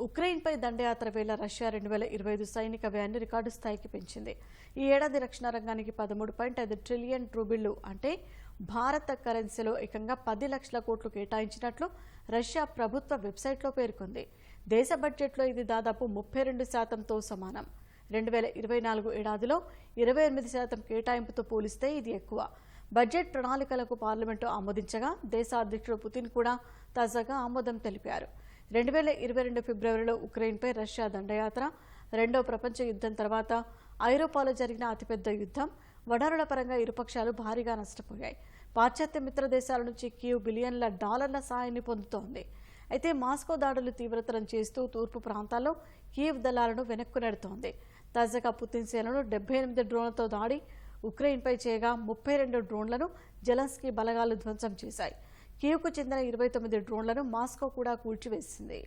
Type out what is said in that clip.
ఉక్రెయిన్పై దండయాత్ర వేళ రష్యా 2025 సైనిక వ్యయాన్ని రికార్డు స్థాయికి పెంచింది. ఈ ఏడాది రక్షణ రంగానికి 13.5 ట్రిలియన్ రూబిళ్లు అంటే భారత కరెన్సీలో ఏకంగా 10 లక్షల కోట్లు కేటాయించినట్లు రష్యా ప్రభుత్వ వెబ్సైట్లో పేర్కొంది. దేశ బడ్జెట్లో ఇది దాదాపు 32%తో సమానం. 2024 ఏడాదిలో 28% కేటాయింపుతో పోలిస్తే ఇది ఎక్కువ. బడ్జెట్ ప్రణాళికలకు పార్లమెంటు ఆమోదించగా దేశ అధ్యక్షుడు పుతిన్ కూడా తాజాగా ఆమోదం తెలిపారు. 2022 ఫిబ్రవరిలో ఉక్రెయిన్పై రష్యా దండయాత్ర రెండో ప్రపంచ యుద్ధం తర్వాత ఐరోపాలో జరిగిన అతిపెద్ద యుద్ధం. వనరుల పరంగా ఇరుపక్షాలు భారీగా నష్టపోయాయి. పాశ్చాత్య మిత్ర దేశాల నుంచి కీవ్ బిలియన్ల డాలర్ల సాయాన్ని పొందుతోంది. అయితే మాస్కో దాడులు తీవ్రతరం చేస్తూ తూర్పు ప్రాంతాల్లో కీవ్ దళాలను వెనక్కు నెడుతోంది. తాజాగా పుతిన్ సేనలు 78 డ్రోన్లతో దాడి ఉక్రెయిన్పై చేయగా 32 డ్రోన్లను జెలెన్స్కీ బలగాలు ధ్వంసం చేశాయి. కీవ్కు చెందిన 29 డ్రోన్లను మాస్కో కూడా కూల్చివేసింది.